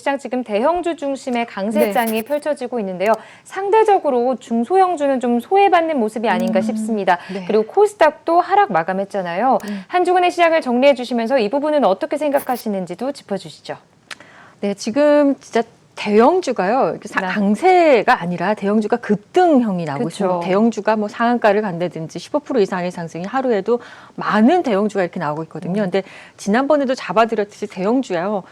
주시장 지금 대형주 중심의 강세장이 펼쳐지고 있는데요. 상대적으로 중소형주는 좀 소외받는 모습이 아닌가 싶습니다. 그리고 코스닥도 하락 마감했잖아요. 한 주간의 시장을 정리해 주시면서 이 부분은 어떻게 생각하시는지도 짚어주시죠. 네, 지금 진짜 대형주가요. 강세가 아니라 대형주가 급등형이 나오고 있습니다. 대형주가 뭐 상한가를 간다든지 15% 이상의 상승이 하루에도 많은 대형주가 이렇게 나오고 있거든요. 근데 지난번에도 잡아드렸듯이 대형주요.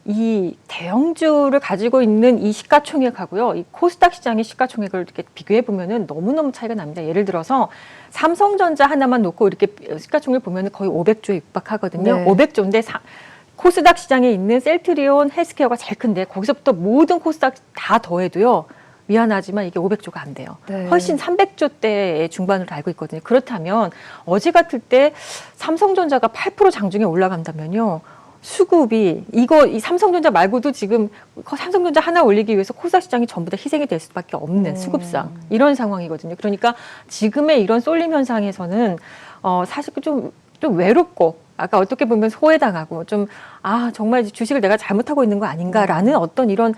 이 대형주를 가지고 있는 이 시가총액하고요. 이 코스닥 시장의 시가총액을 이렇게 비교해 보면은 너무너무 차이가 납니다. 예를 들어서 삼성전자 하나만 놓고 이렇게 시가총액 보면은 거의 500조에 육박하거든요. 네. 500조인데 코스닥 시장에 있는 셀트리온 헬스케어가 제일 큰데 거기서부터 모든 코스닥 다 더해도요. 미안하지만 이게 500조가 안 돼요. 네. 훨씬 300조대의 중반으로 알고 있거든요. 그렇다면 어제 같을 때 삼성전자가 8% 장중에 올라간다면요. 수급이 이 삼성전자 말고도 지금 삼성전자 하나 올리기 위해서 코스닥 시장이 전부 다 희생이 될 수밖에 없는 수급상 이런 상황이거든요. 그러니까 지금의 이런 쏠림 현상에서는 사실 좀 외롭고 아까 어떻게 보면 소외당하고 정말 주식을 내가 잘못하고 있는 거 아닌가라는 어떤 이런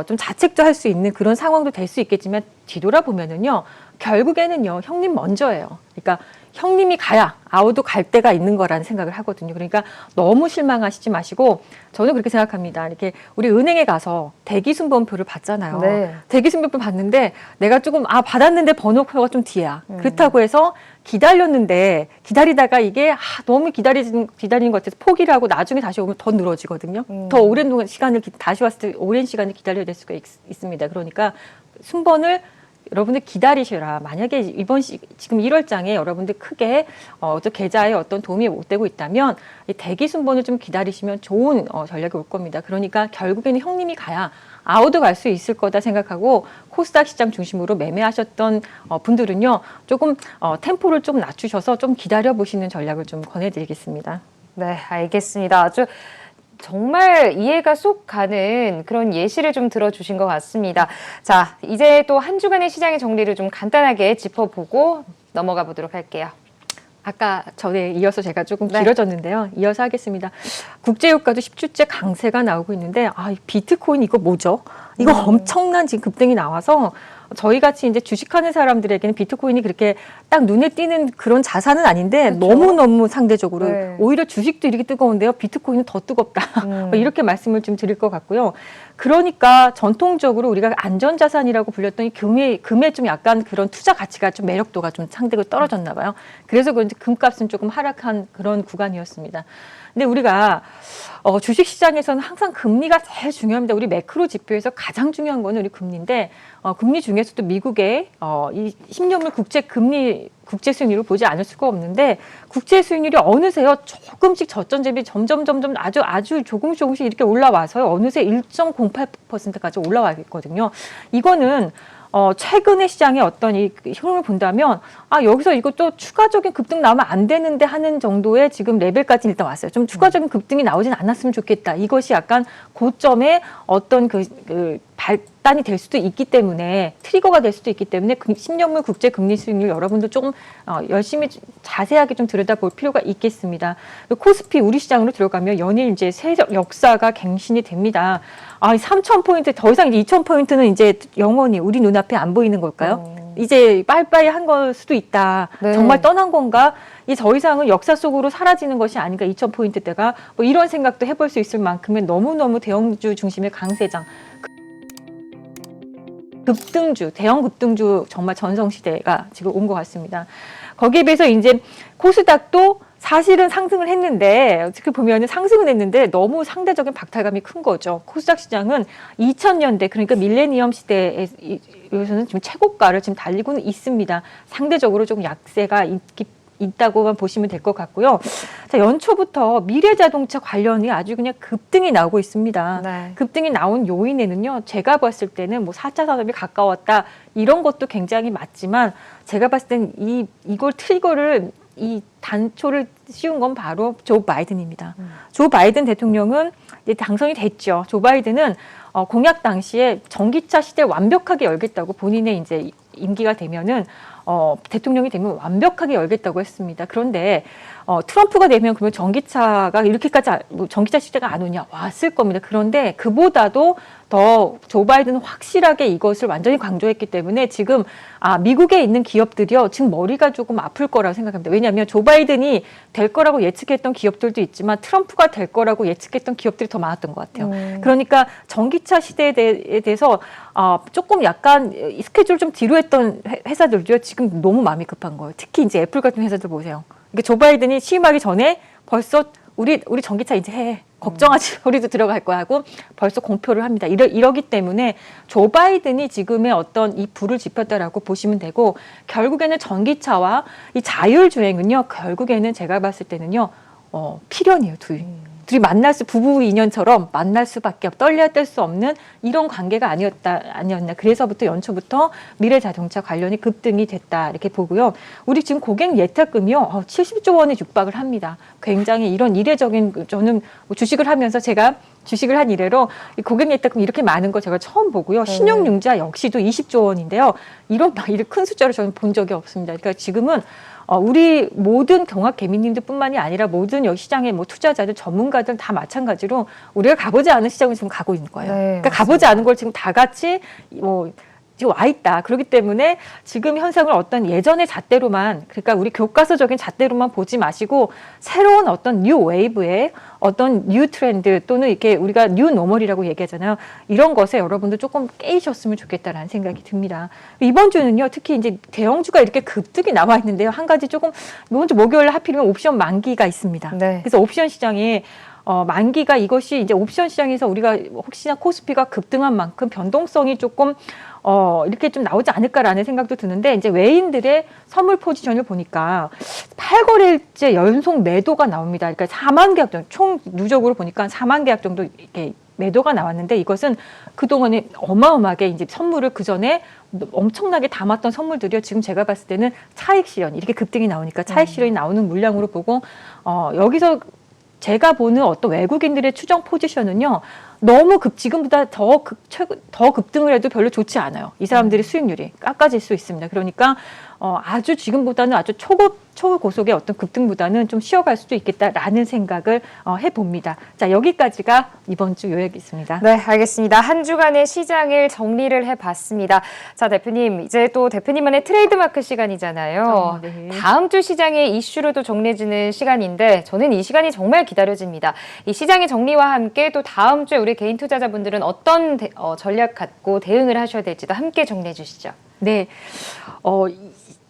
좀 자책도 할 수 있는 그런 상황도 될 수 있겠지만 뒤돌아보면은요 결국에는요 형님 먼저예요. 그러니까 형님이 가야 아우도 갈 때가 있는 거라는 생각을 하거든요. 그러니까 너무 실망하시지 마시고 저는 그렇게 생각합니다. 이렇게 우리 은행에 가서 대기순번표를 받잖아요. 네. 대기순번표 받는데 내가 조금 받았는데 번호표가 좀 뒤야. 그렇다고 해서 기다렸는데 기다리다가 이게 너무 기다리는 것 같아서 포기를 하고 나중에 다시 오면 더 늘어지거든요. 더 오랜 시간을 다시 왔을 때 오랜 시간을 기다려야 될 수가 있습니다. 그러니까 순번을 여러분들 기다리셔라. 만약에 지금 1월장에 여러분들 크게 계좌에 어떤 도움이 못 되고 있다면 이 대기 순번을 좀 기다리시면 좋은 전략이 올 겁니다. 그러니까 결국에는 형님이 가야 아우도 갈 수 있을 거다 생각하고 코스닥 시장 중심으로 매매하셨던 분들은요 조금 템포를 좀 낮추셔서 좀 기다려 보시는 전략을 좀 권해드리겠습니다. 네, 알겠습니다. 아주 정말 이해가 쏙 가는 그런 예시를 좀 들어주신 것 같습니다. 자, 이제 또 한 주간의 시장의 정리를 좀 간단하게 짚어보고 넘어가 보도록 할게요. 아까 전에 이어서 제가 조금 길어졌는데요. 이어서 하겠습니다. 국제유가도 10주째 강세가 나오고 있는데 이 비트코인 이거 뭐죠? 이거 엄청난 지금 급등이 나와서 저희 같이 이제 주식하는 사람들에게는 비트코인이 그렇게 딱 눈에 띄는 그런 자산은 아닌데 그렇죠? 너무너무 상대적으로 오히려 주식도 이렇게 뜨거운데요. 비트코인은 더 뜨겁다. 이렇게 말씀을 좀 드릴 것 같고요. 그러니까 전통적으로 우리가 안전자산이라고 불렸던 이 금의 좀 약간 그런 투자 가치가 좀 매력도가 좀 상대적으로 떨어졌나 봐요. 그래서 그런지 금값은 조금 하락한 그런 구간이었습니다. 근데 우리가 주식시장에서는 항상 금리가 제일 중요합니다. 우리 매크로 지표에서 가장 중요한 거는 우리 금리인데 금리 중에서도 미국의 이 10년물 국제 수익률을 보지 않을 수가 없는데 국제 수익률이 어느새요 조금씩 저점 대비 점점 아주 조금씩 이렇게 올라와서요 어느새 1.08%까지 올라와 있거든요. 이거는 최근의 시장의 어떤 이 흐름을 본다면 여기서 이것도 추가적인 급등 나오면 안 되는데 하는 정도의 지금 레벨까지 일단 왔어요. 좀 추가적인 급등이 나오진 않았으면 좋겠다. 이것이 약간 고점의 어떤 발단이 될 수도 있기 때문에 트리거가 될 수도 있기 때문에 10년물 국제 금리 수익률 여러분도 조금 열심히 자세하게 좀 들여다볼 필요가 있겠습니다. 코스피 우리 시장으로 들어가면 연일 이제 새 역사가 갱신이 됩니다. 3,000포인트 더 이상 2,000포인트는 이제 영원히 우리 눈앞에 안 보이는 걸까요? 이제 빠이빠이 한 걸 수도 있다. 네. 정말 떠난 건가? 더 이상은 역사 속으로 사라지는 것이 아닌가 2,000포인트대가 이런 생각도 해볼 수 있을 만큼의 너무너무 대형주 중심의 강세장. 대형 급등주 정말 전성시대가 지금 온 것 같습니다. 거기에 비해서 이제 코스닥도 사실은 상승을 했는데 어떻게 보면 상승은 했는데 너무 상대적인 박탈감이 큰 거죠. 코스닥 시장은 2000년대 그러니까 밀레니엄 시대에서는 지금 최고가를 지금 달리고는 있습니다. 상대적으로 좀 약세가 있다고만 보시면 될 것 같고요. 자, 연초부터 미래자동차 관련이 아주 그냥 급등이 나오고 있습니다. 네. 급등이 나온 요인에는요. 제가 봤을 때는 4차 산업이 가까웠다 이런 것도 굉장히 맞지만 제가 봤을 때는 이걸 트리거를 이 단초를 씌운 건 바로 조 바이든입니다. 조 바이든 대통령은 이제 당선이 됐죠. 조 바이든은 공약 당시에 전기차 시대 완벽하게 열겠다고 본인의 이제 임기가 되면은 대통령이 되면 완벽하게 열겠다고 했습니다. 그런데 트럼프가 되면 그러면 전기차가 이렇게까지 전기차 시대가 안 오냐? 왔을 겁니다. 그런데 그보다도 더 조 바이든은 확실하게 이것을 완전히 강조했기 때문에 지금 미국에 있는 기업들이요 지금 머리가 조금 아플 거라고 생각합니다. 왜냐하면 조 바이든이 될 거라고 예측했던 기업들도 있지만 트럼프가 될 거라고 예측했던 기업들이 더 많았던 것 같아요. 그러니까 전기차 시대에 대해서 조금 약간 스케줄 좀 뒤로 했던 회사들도요 지금 너무 마음이 급한 거예요. 특히 이제 애플 같은 회사들 보세요. 그러니까 조 바이든이 취임하기 전에 벌써 우리 전기차 이제 해. 걱정하지 우리도 들어갈 거야 하고 벌써 공표를 합니다. 이러기 때문에 조 바이든이 지금의 어떤 이 불을 지폈다라고 보시면 되고 결국에는 전기차와 이 자율주행은요. 결국에는 제가 봤을 때는요. 필연이에요. 둘이 부부 인연처럼 만날 수밖에 떨려야 뗄 수 없는 이런 관계가 아니었나. 그래서부터 연초부터 미래자동차 관련이 급등이 됐다 이렇게 보고요. 우리 지금 고객 예탁금이요 70조 원에 육박을 합니다. 굉장히 이런 이례적인 저는 주식을 하면서 제가 주식을 한 이래로 고객 예탁금 이렇게 많은 거 제가 처음 보고요. 신용융자 역시도 20조 원인데요. 이런 큰 숫자를 저는 본 적이 없습니다. 그러니까 지금은 우리 모든 경학 개미님들뿐만이 아니라 모든 여기 시장의 투자자들, 전문가들 다 마찬가지로 우리가 가보지 않은 시장을 지금 가고 있는 거예요. 네, 그러니까 가보지 않은 걸 지금 다 같이 지금 와 있다. 그렇기 때문에 지금 현상을 어떤 예전의 잣대로만 그러니까 우리 교과서적인 잣대로만 보지 마시고 새로운 어떤 뉴 웨이브의 어떤 뉴 트렌드 또는 이렇게 우리가 뉴 노멀이라고 얘기하잖아요. 이런 것에 여러분들 조금 깨이셨으면 좋겠다라는 생각이 듭니다. 이번 주는요. 특히 이제 대형주가 이렇게 급등이 나와 있는데요. 한 가지 조금 이번 주 목요일 하필이면 옵션 만기가 있습니다. 네. 그래서 옵션 시장에 만기가 이것이 이제 옵션 시장에서 우리가 혹시나 코스피가 급등한 만큼 변동성이 조금 이렇게 좀 나오지 않을까라는 생각도 드는데 이제 외인들의 선물 포지션을 보니까 8거래일째 연속 매도가 나옵니다. 그러니까 4만 계약 정도, 총 누적으로 보니까 4만 계약 정도 이렇게 매도가 나왔는데 이것은 그동안에 어마어마하게 이제 선물을 그 전에 엄청나게 담았던 선물들이요. 지금 제가 봤을 때는 차익 실현 이렇게 급등이 나오니까 차익 실현이 나오는 물량으로 보고 여기서 제가 보는 어떤 외국인들의 추정 포지션은요. 너무 지금보다 더 급등을 해도 별로 좋지 않아요. 이 사람들의 수익률이 깎아질 수 있습니다. 그러니까 아주 지금보다는 아주 초고속의 어떤 급등보다는 좀 쉬어갈 수도 있겠다라는 생각을 해봅니다. 자, 여기까지가 이번 주 요약이었습니다. 네, 알겠습니다. 한 주간의 시장을 정리를 해봤습니다. 자, 대표님, 이제 또 대표님만의 트레이드마크 시간이잖아요. 네. 다음 주 시장의 이슈로도 정리해주는 시간인데 저는 이 시간이 정말 기다려집니다. 이 시장의 정리와 함께 또 다음 주에 우리 개인 투자자분들은 어떤 전략 갖고 대응을 하셔야 될지도 함께 정리해 주시죠. 네.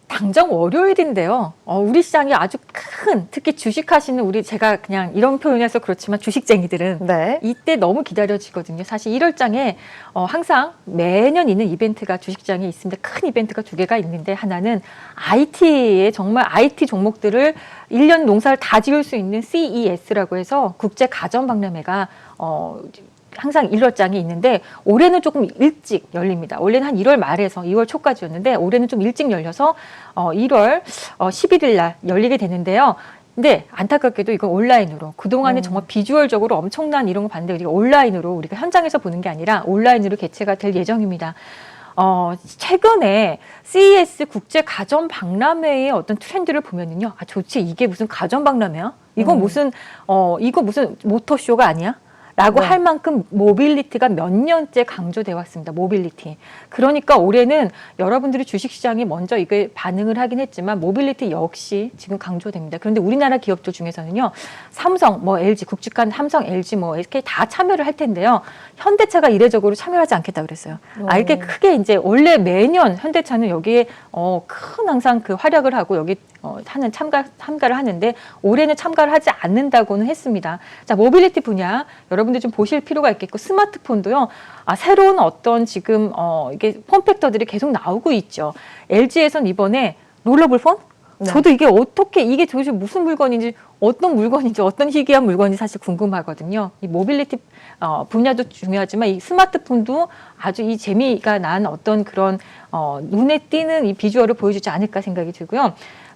당장 월요일인데요. 우리 시장이 아주 큰, 특히 주식하시는 제가 그냥 이런 표현해서 그렇지만 주식쟁이들은 네. 이때 너무 기다려지거든요. 사실 1월장에 항상 매년 있는 이벤트가 주식장에 있습니다. 큰 이벤트가 두 개가 있는데 하나는 IT의 정말 IT 종목들을 1년 농사를 다 지을 수 있는 CES라고 해서 국제 가전 박람회가 항상 1월장이 있는데 올해는 조금 일찍 열립니다. 원래는 한 1월 말에서 2월 초까지였는데 올해는 좀 일찍 열려서 1월 11일 날 열리게 되는데요. 근데 안타깝게도 이건 온라인으로 그동안에 정말 비주얼적으로 엄청난 이런 거 봤는데 우리가 온라인으로 우리가 현장에서 보는 게 아니라 온라인으로 개최가 될 예정입니다. 최근에 CES 국제 가전 박람회의 어떤 트렌드를 보면은요. 좋지. 이게 무슨 가전 박람회야? 이거 무슨 모터쇼가 아니야? 라고 할 만큼 모빌리티가 몇 년째 강조되어 왔습니다. 모빌리티. 그러니까 올해는 여러분들이 주식시장에 먼저 이게 반응을 하긴 했지만 모빌리티 역시 지금 강조됩니다. 그런데 우리나라 기업들 중에서는요. 삼성, LG, 굵직한 삼성, LG, SK 다 참여를 할 텐데요. 현대차가 이례적으로 참여하지 않겠다 그랬어요. 이렇게 크게 이제 원래 매년 현대차는 여기에 큰 항상 그 활약을 하고 여기 참가를 하는데 올해는 참가를 하지 않는다고는 했습니다. 자, 모빌리티 분야 여러분들 좀 보실 필요가 있겠고 스마트폰도요. 새로운 어떤 지금 이게 폼팩터들이 계속 나오고 있죠. LG에선 이번에 롤러블 폰? 네. 저도 이게 도대체 무슨 물건인지 어떤 물건인지 어떤 희귀한 물건인지 사실 궁금하거든요. 이 모빌리티 분야도 중요하지만 이 스마트폰도 아주 이 재미가 난 어떤 그런 눈에 띄는 이 비주얼을 보여주지 않을까 생각이 들고요.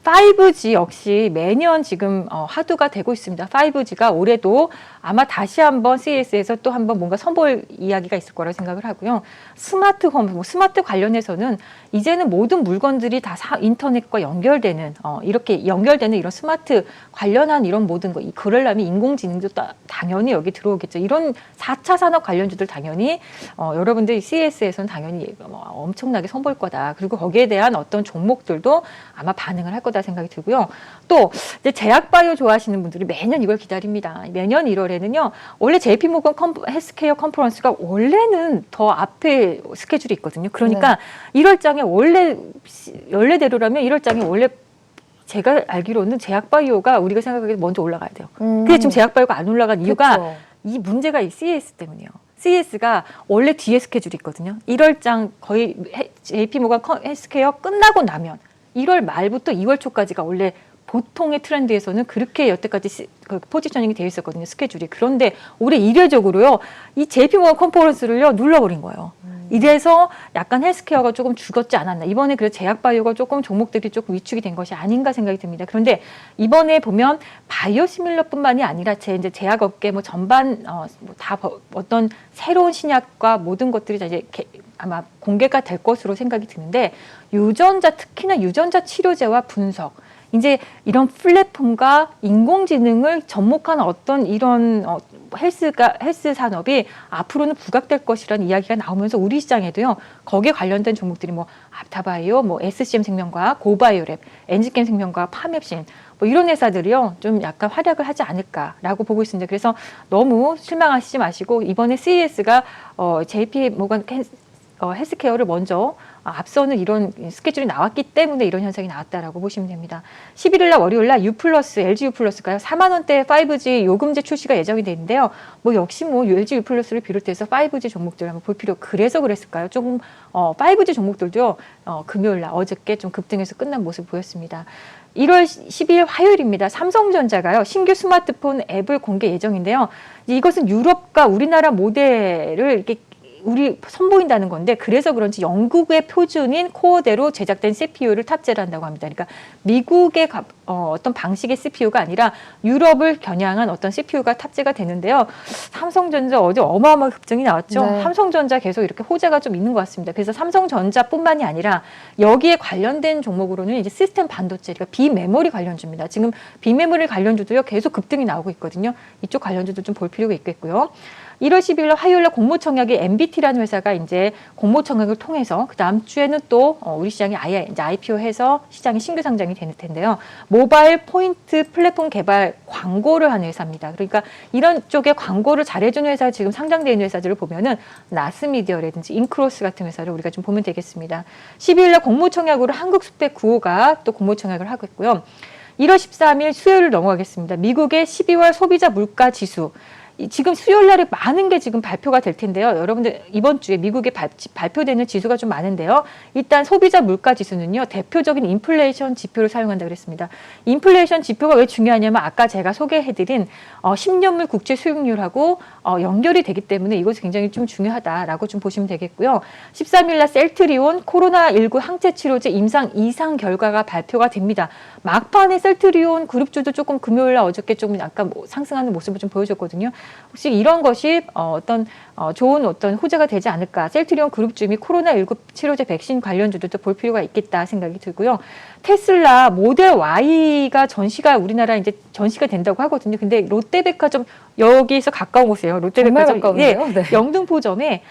5G 역시 매년 지금 화두가 되고 있습니다. 5G가 올해도 아마 다시 한번 CES에서 또 한번 뭔가 선보일 이야기가 있을 거라고 생각을 하고요. 스마트홈, 스마트 관련해서는 이제는 모든 물건들이 다 인터넷과 연결되는 이렇게 연결되는 이런 스마트 관련한 이런 모든 거, 그러려면 인공지능도 당연히 여기 들어오겠죠. 이런 4차 산업 관련주들 당연히 여러분들 CES에서는 당연히 엄청나게 선보일 거다. 그리고 거기에 대한 어떤 종목들도 아마 반응을 할 거다 생각이 들고요. 또 이제 제약바이오 좋아하시는 분들이 매년 이걸 기다립니다. 매년 1월에는요. 원래 JP모건 헬스케어 컨퍼런스가 원래는 더 앞에 스케줄이 있거든요. 그러니까 1월장에 원래대로라면 1월장에 원래 제가 알기로는 제약바이오가 우리가 생각하기에 먼저 올라가야 돼요. 근데 지금 제약바이오가 안 올라간 이유가 그쵸. 이 문제가 이 CES 때문이에요. CES가 원래 뒤에 스케줄이 있거든요. 1월장 거의 JP모건 헬스케어 끝나고 나면 1월 말부터 2월 초까지가 원래 보통의 트렌드에서는 그렇게 여태까지 포지셔닝이 되어 있었거든요. 스케줄이. 그런데 올해 이례적으로요. 이 JP모건 컨퍼런스를요. 눌러버린 거예요. 이래서 약간 헬스케어가 조금 죽었지 않았나. 이번에 그래서 제약바이오가 조금 종목들이 조금 위축이 된 것이 아닌가 생각이 듭니다. 그런데 이번에 보면 바이오시밀러뿐만이 아니라 이제 제약업계 뭐 전반 다 어떤 새로운 신약과 모든 것들이 이제 아마 공개가 될 것으로 생각이 드는데 특히나 유전자 치료제와 분석 이제 이런 플랫폼과 인공지능을 접목한 어떤 이런 헬스 산업이 앞으로는 부각될 것이라는 이야기가 나오면서 우리 시장에도요. 거기에 관련된 종목들이 뭐 앞타바이오, 뭐 SCM 생명과학, 고바이오랩, 엔지캠 생명과학, 파맵신 뭐 이런 회사들이요. 좀 약간 활약을 하지 않을까라고 보고 있습니다. 그래서 너무 실망하시지 마시고 이번에 CES가 JP모건 헬스케어를 먼저 앞서는 이런 스케줄이 나왔기 때문에 이런 현상이 나왔다라고 보시면 됩니다. 11일 날 월요일 날 LG U+가요. 4만 원대 5G 요금제 출시가 예정이 돼 있는데요. 뭐 역시 LG U+를 비롯해서 5G 종목들을 한번 볼 필요 그래서 그랬을까요? 조금 5G 종목들도요. 금요일 날 어저께 좀 급등해서 끝난 모습 보였습니다. 1월 12일 화요일입니다. 삼성전자가요. 신규 스마트폰 앱을 공개 예정인데요. 이것은 유럽과 우리나라 모델을 이렇게 우리 선보인다는 건데 그래서 그런지 영국의 표준인 코어대로 제작된 CPU를 탑재를 한다고 합니다. 그러니까 미국의 어떤 방식의 CPU가 아니라 유럽을 겨냥한 어떤 CPU가 탑재가 되는데요. 삼성전자 어제 어마어마한 급등이 나왔죠. 네. 삼성전자 계속 이렇게 호재가 좀 있는 것 같습니다. 그래서 삼성전자뿐만이 아니라 여기에 관련된 종목으로는 이제 시스템 반도체, 그러니까 비메모리 관련주입니다. 지금 비메모리 관련주도요 계속 급등이 나오고 있거든요. 이쪽 관련주도 좀 볼 필요가 있겠고요. 1월 10일 화요일 날 공모청약이 MBT라는 회사가 이제 공모청약을 통해서 그 다음 주에는 또 우리 시장에 아예 이제 IPO해서 시장에 신규 상장이 될 텐데요. 모바일 포인트 플랫폼 개발 광고를 하는 회사입니다. 그러니까 이런 쪽에 광고를 잘해주는 회사 지금 상장되어 있는 회사들을 보면은 나스미디어라든지 인크로스 같은 회사를 우리가 좀 보면 되겠습니다. 12일 날 공모청약으로 한국수백구호가 또 공모청약을 하고 있고요. 1월 13일 수요일을 넘어가겠습니다. 미국의 12월 소비자 물가 지수. 지금 수요일 날에 많은 게 지금 발표가 될 텐데요. 여러분들 이번 주에 미국에 발표되는 지수가 좀 많은데요. 일단 소비자 물가 지수는요. 대표적인 인플레이션 지표를 사용한다고 그랬습니다. 인플레이션 지표가 왜 중요하냐면 아까 제가 소개해드린 10년물 국채 수익률하고 연결이 되기 때문에 이것이 굉장히 좀 중요하다라고 좀 보시면 되겠고요. 13일 날 셀트리온 코로나19 항체 치료제 임상 2상 결과가 발표가 됩니다. 막판에 셀트리온 그룹주도 조금 금요일 날 어저께 조금 약간 상승하는 모습을 좀 보여줬거든요. 혹시 이런 것이 좋은 어떤 호재가 되지 않을까. 셀트리온 그룹주 및 코로나19 치료제 백신 관련주도 볼 필요가 있겠다 생각이 들고요. 테슬라 모델 Y가 우리나라 이제 전시가 된다고 하거든요. 근데 롯데백화점 여기서 가까운 곳이에요. 롯데백화점 네. 영등포점에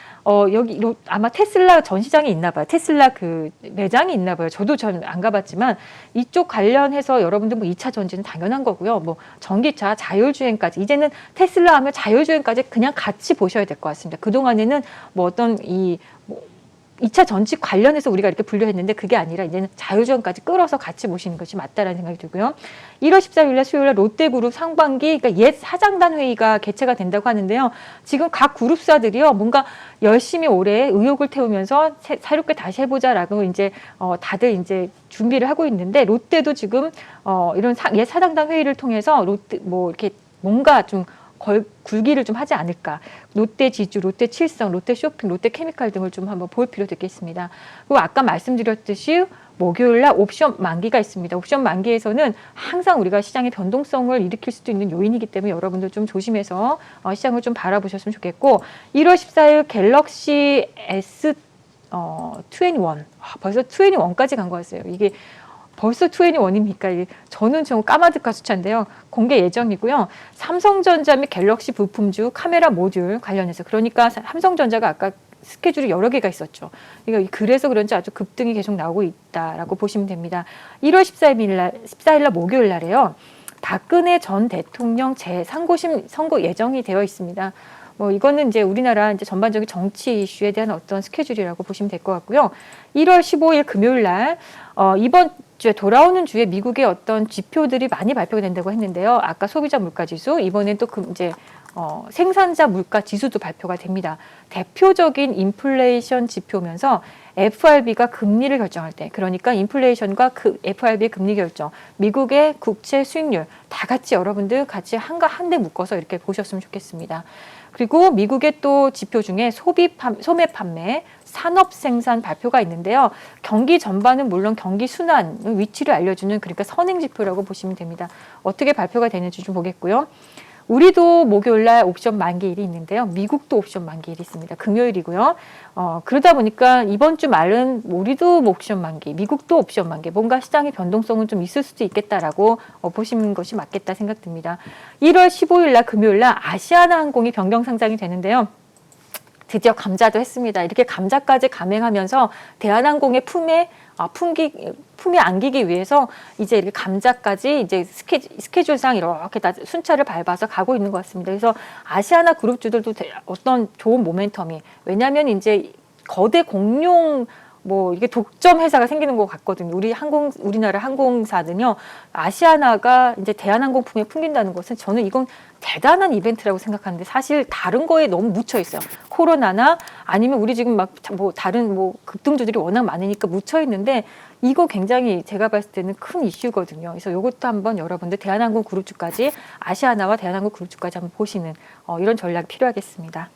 여기 아마 테슬라 전시장이 있나 봐요. 테슬라 그 매장이 있나 봐요. 저도 전 안 가봤지만 이쪽 관련해서 여러분들 뭐 2차 전지는 당연한 거고요. 뭐 전기차, 자율주행까지 이제는 테슬라 하면 자율주행까지 그냥 같이 보셔야 될 것 같습니다. 그동안에는 뭐 어떤 2차 전지 관련해서 우리가 이렇게 분류했는데 그게 아니라 이제는 자율주행까지 끌어서 같이 모시는 것이 맞다라는 생각이 들고요. 1월 14일 수요일 롯데그룹 상반기 그러니까 옛 사장단 회의가 개최가 된다고 하는데요. 지금 각 그룹사들이요. 뭔가 열심히 올해 의욕을 태우면서 새롭게 다시 해보자라고 이제 다들 이제 준비를 하고 있는데 롯데도 지금 이런 옛 사장단 회의를 통해서 롯데 뭐 이렇게 뭔가 좀 굴기를 좀 하지 않을까. 롯데 지주, 롯데 칠성, 롯데 쇼핑, 롯데 케미칼 등을 좀 한번 볼 필요도 있겠습니다. 그리고 아까 말씀드렸듯이 목요일 날 옵션 만기가 있습니다. 옵션 만기에서는 항상 우리가 시장의 변동성을 일으킬 수도 있는 요인이기 때문에 여러분들 좀 조심해서 시장을 좀 바라보셨으면 좋겠고 1월 14일 갤럭시 S21 벌써 21까지 간 거였어요. 이게 벌써 21입니까? 저는 좀 까마득한 숫자인데요. 공개 예정이고요. 삼성전자 및 갤럭시 부품주 카메라 모듈 관련해서 그러니까 삼성전자가 아까 스케줄이 여러 개가 있었죠. 그래서 그런지 아주 급등이 계속 나오고 있다라고 보시면 됩니다. 1월 14일 날 목요일 날에요. 박근혜 전 대통령 제3고심 선고 예정이 되어 있습니다. 뭐 이거는 이제 우리나라 이제 전반적인 정치 이슈에 대한 어떤 스케줄이라고 보시면 될 것 같고요. 1월 15일 금요일 날 이번 주에 돌아오는 주에 미국의 어떤 지표들이 많이 발표가 된다고 했는데요. 아까 소비자 물가 지수, 이번엔 또 이제 생산자 물가 지수도 발표가 됩니다. 대표적인 인플레이션 지표면서 FRB가 금리를 결정할 때, 그러니까 인플레이션과 FRB의 금리 결정, 미국의 국채 수익률 다 같이 여러분들 같이 한데 묶어서 이렇게 보셨으면 좋겠습니다. 그리고 미국의 또 지표 중에 소매 판매, 산업 생산 발표가 있는데요. 경기 전반은 물론 경기 순환 위치를 알려주는 그러니까 선행 지표라고 보시면 됩니다. 어떻게 발표가 되는지 좀 보겠고요. 우리도 목요일날 옵션 만기일이 있는데요. 미국도 옵션 만기일이 있습니다. 금요일이고요. 그러다 보니까 이번 주 말은 우리도 옵션 만기, 미국도 옵션 만기, 뭔가 시장의 변동성은 좀 있을 수도 있겠다라고 보시는 것이 맞겠다 생각됩니다. 1월 15일날 금요일날 아시아나항공이 변경 상장이 되는데요. 드디어 감자도 했습니다. 이렇게 감자까지 감행하면서 대한항공의 품에 안기기 위해서 이제 이렇게 감자까지 이제 스케줄상 이렇게 다 순차를 밟아서 가고 있는 것 같습니다. 그래서 아시아나 그룹주들도 어떤 좋은 모멘텀이, 왜냐하면 이제 거대 공룡 이게 독점 회사가 생기는 것 같거든요. 우리나라 항공사는요, 아시아나가 이제 대한항공 품에 풍긴다는 것은 저는 이건 대단한 이벤트라고 생각하는데 사실 다른 거에 너무 묻혀 있어요. 코로나나 아니면 우리 지금 다른 급등주들이 워낙 많으니까 묻혀 있는데 이거 굉장히 제가 봤을 때는 큰 이슈거든요. 그래서 이것도 한번 여러분들 대한항공 그룹주까지 아시아나와 대한항공 그룹주까지 한번 보시는 이런 전략이 필요하겠습니다.